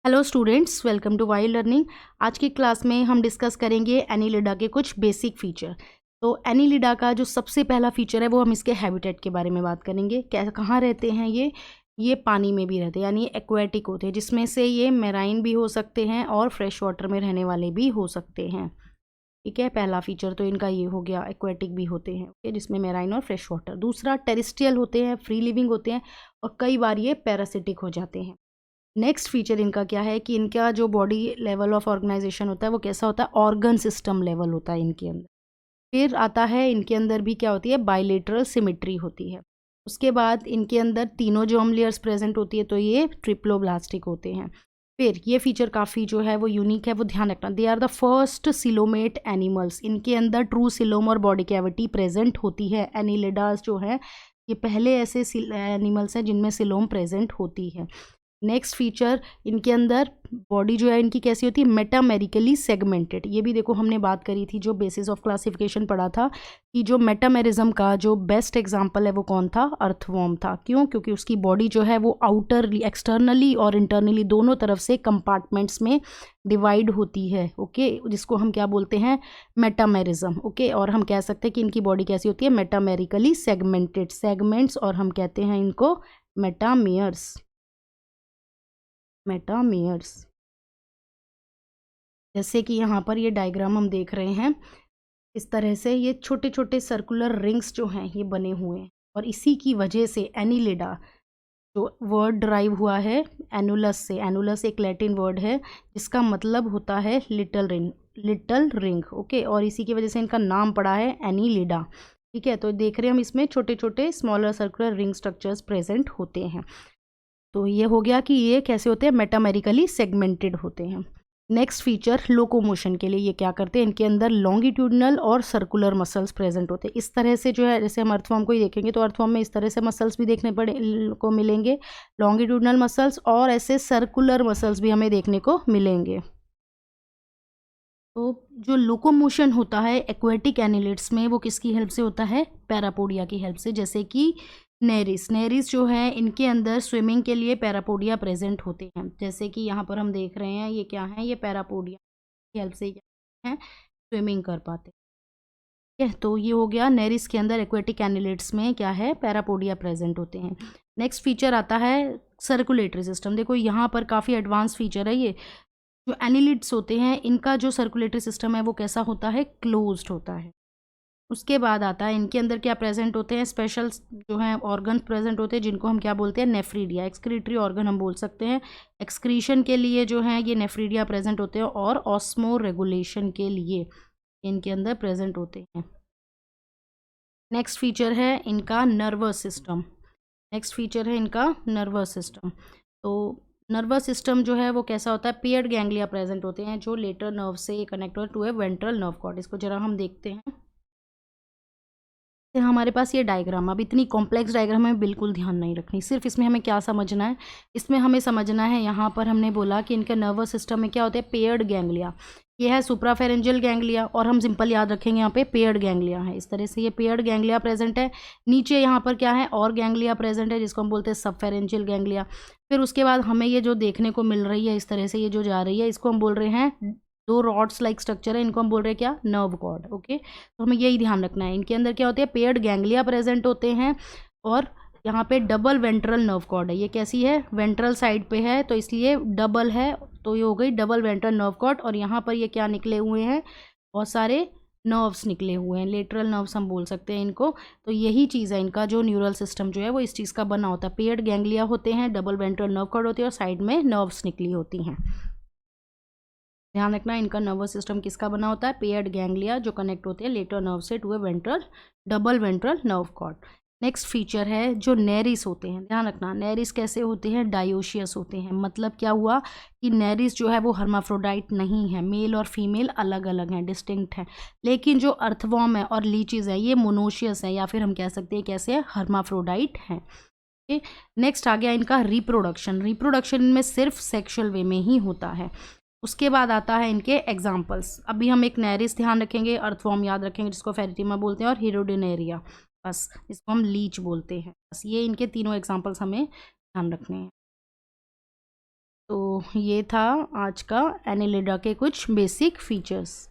Hello students, welcome to Y learning. आज की class में हम डिस्कस करेंगे एनीलिडा के कुछ बेसिक फीचर। तो एनीलिडा का जो सबसे पहला फीचर है वो हम इसके हैबिटेट के बारे में बात करेंगे। क्या कहाँ रहते हैं ये पानी में भी रहते हैं, यानी एक्वेटिक होते हैं, जिसमें से ये मेराइन भी हो सकते हैं और फ्रेश वाटर में रहने वाले भी हो सकते हैं। ठीक है, पहला फीचर तो इनका ये हो गया, एक्वेटिक भी होते हैं, ओके, जिसमें मेराइन और फ्रेश वाटर। दूसरा, टेरेस्ट्रियल होते हैं, फ्री लिविंग होते हैं और कई बार ये पैरासिटिक हो जाते हैं। नेक्स्ट फीचर इनका क्या है कि इनका जो बॉडी लेवल ऑफ ऑर्गेनाइजेशन होता है वो कैसा होता है, ऑर्गन सिस्टम लेवल होता है इनके अंदर। फिर आता है इनके अंदर भी क्या होती है, बायलेटरल सिमेट्री होती है। उसके बाद इनके अंदर तीनों जर्म लेयर्स प्रेजेंट होती है, तो ये ट्रिप्लोब्लास्टिक होते हैं। फिर ये फीचर काफ़ी जो है वो यूनिक है, वो ध्यान रखना। They are the first coelomate animals. इनके अंदर ट्रू सिलोम और बॉडी कैविटी प्रेजेंट होती है। एनीलिडास जो है ये पहले ऐसे एनिमल्स हैं जिनमें सिलोम प्रेजेंट होती है। नेक्स्ट फीचर, इनके अंदर बॉडी जो है इनकी कैसी होती है, मेटामेरिकली सेगमेंटेड। ये भी देखो हमने बात करी थी, जो बेसिस ऑफ क्लासिफिकेशन पढ़ा था कि जो मेटामेरिज्म का जो बेस्ट एग्जांपल है वो कौन था, अर्थवॉर्म था। क्यों? क्योंकि उसकी बॉडी जो है वो आउटरली, एक्सटर्नली और इंटरनली दोनों तरफ से कंपार्टमेंट्स में डिवाइड होती है, ओके, जिसको हम क्या बोलते हैं, मेटामेरिज्म, ओके। और हम कह सकते हैं कि इनकी बॉडी कैसी होती है, मेटामेरिकली सेगमेंटेड, सेगमेंट्स, और हम कहते हैं इनको मेटामेयर्स। मेटामेयर्स, जैसे कि यहाँ पर ये डायग्राम हम देख रहे हैं, इस तरह से ये छोटे छोटे सर्कुलर रिंग्स जो हैं ये बने हुए हैं, और इसी की वजह से एनीलिडा जो वर्ड ड्राइव हुआ है एनुलस से। एनुलस एक लैटिन वर्ड है जिसका मतलब होता है little ring, little ring, okay, और इसी की वजह से इनका नाम पड़ा है एनीलिडा। ठीक है, तो देख रहे हैं हम इसमें छोटे छोटे smaller circular ring structures present होते हैं। तो ये हो गया कि ये कैसे होते हैं, मेटामेरिकली सेगमेंटेड होते हैं। नेक्स्ट फीचर, लोकोमोशन के लिए ये क्या करते हैं, इनके अंदर लॉन्गिट्यूडनल और सर्कुलर मसल्स प्रेजेंट होते हैं। इस तरह से जो है, जैसे हम अर्थवॉर्म को ही देखेंगे तो अर्थवॉर्म में इस तरह से मसल्स भी देखने को मिलेंगे, लॉन्गिट्यूडनल मसल्स, और ऐसे सर्कुलर मसल्स भी हमें देखने को मिलेंगे। तो जो लोकोमोशन होता है एक्वेटिक एनिलिड्स में वो किसकी हेल्प से होता है, पैरापोडिया की हेल्प से। जैसे कि नेरिस जो है इनके अंदर स्विमिंग के लिए पैरापोडिया प्रेजेंट होते हैं। जैसे कि यहाँ पर हम देख रहे हैं, ये क्या है, ये पैरापोडिया की हेल्प से क्या है, स्विमिंग कर पाते हैं। ठीक है, तो ये हो गया, नेरिस के अंदर एक्वेटिक एनिलिड्स में क्या है, पैरापोडिया प्रेजेंट होते हैं। नेक्स्ट फीचर आता है सर्कुलेटरी सिस्टम। देखो यहाँ पर काफ़ी एडवांस फीचर है ये। जो एनिलिड्स होते हैं इनका जो सर्कुलेटरी सिस्टम है वो कैसा होता है, क्लोज्ड होता है। उसके बाद आता है इनके अंदर क्या प्रेजेंट होते हैं, स्पेशल जो है ऑर्गन प्रेजेंट होते हैं, जिनको हम क्या बोलते हैं, नेफ्रीडिया, एक्सक्रीटरी ऑर्गन हम बोल सकते हैं। एक्सक्रीशन के लिए जो है ये नेफ्रीडिया प्रेजेंट होते हैं, और ऑस्मो रेगुलेशन के लिए इनके अंदर प्रेजेंट होते हैं। नेक्स्ट फीचर है इनका नर्वस सिस्टम। नेक्स्ट फीचर है इनका नर्वस सिस्टम। तो नर्वस सिस्टम जो है वो कैसा होता है, पेयर्ड गैंग्लिया प्रेजेंट होते हैं जो लेटर नर्व से कनेक्ट हो to a ventral nerve cord. इसको जरा हम देखते हैं। हमारे पास ये डायग्राम, अब इतनी कॉम्प्लेक्स डायग्राम हमें बिल्कुल ध्यान नहीं रखनी, सिर्फ इसमें हमें क्या समझना है, इसमें हमें समझना है, यहाँ पर हमने बोला कि इनका नर्वस सिस्टम में क्या होता है, पेयर्ड गैंग्लिया। ये है सुप्राफेरेंजियल गैंग्लिया, और हम सिंपल याद रखेंगे यहाँ पे पेयर्ड गैंग्लिया है। इस तरह से ये पेयर्ड गैंग्लिया प्रेजेंट है। नीचे यहाँ पर क्या है, और गैंग्लिया प्रेजेंट है जिसको हम बोलते हैं सबफेरेंजियल गैंग्लिया। फिर उसके बाद हमें ये जो देखने को मिल रही है, इस तरह से ये जो जा रही है, इसको हम बोल रहे हैं, दो रॉड्स लाइक स्ट्रक्चर है, इनको हम बोल रहे हैं क्या, नर्व कॉर्ड, ओके। तो हमें यही ध्यान रखना है, इनके अंदर क्या होते हैं, पेयर्ड गैंग्लिया प्रेजेंट होते हैं, और यहाँ पे डबल वेंट्रल नर्व कॉर्ड है। ये कैसी है, वेंट्रल साइड पे है, तो इसलिए डबल है, तो ये हो गई डबल वेंट्रल नर्व कॉर्ड। और यहाँ पर ये क्या निकले हुए हैं, बहुत सारे नर्व्स निकले हुए हैं, लेटरल नर्व्स हम बोल सकते हैं इनको। तो यही चीज़ है, इनका जो न्यूरल सिस्टम जो है वो इस चीज़ का बना होता है। पेयर्ड गैंग्लिया होते हैं, डबल वेंट्रल नर्व कॉर्ड होती है, और साइड में नर्व्स निकली होती हैं। ध्यान रखना, इनका नर्वस सिस्टम किसका बना होता है, पेयर्ड गैंग्लिया, जो कनेक्ट होते हैं लेटर नर्व से to a ventral, double ventral nerve cord. Next feature है जो नेरिस होते हैं। ध्यान रखना, नेरिस कैसे होते हैं, डायोशियस होते हैं। मतलब क्या हुआ कि नेरिस जो है वो हर्माफ्रोडाइट नहीं है, मेल और फीमेल अलग अलग हैं, डिस्टिंक्ट हैं। लेकिन जो अर्थवॉर्म है और लीचीज है ये मोनोशियस है, या फिर हम कह सकते हैं कैसे हर्माफ्रोडाइट हैं। नेक्स्ट आ गया इनका रिप्रोडक्शन। रिप्रोडक्शन इनमें सिर्फ सेक्सुअल वे में ही होता है। उसके बाद आता है इनके एग्जाम्पल्स। अभी हम एक नेरिस ध्यान रखेंगे, अर्थवॉर्म याद रखेंगे जिसको फेरिटिमा बोलते हैं, और हिरोडिनेरिया बस, इसको हम लीच बोलते हैं। बस ये इनके तीनों एग्जाम्पल्स हमें ध्यान रखने हैं। तो ये था आज का एनिलिडा के कुछ बेसिक फीचर्स।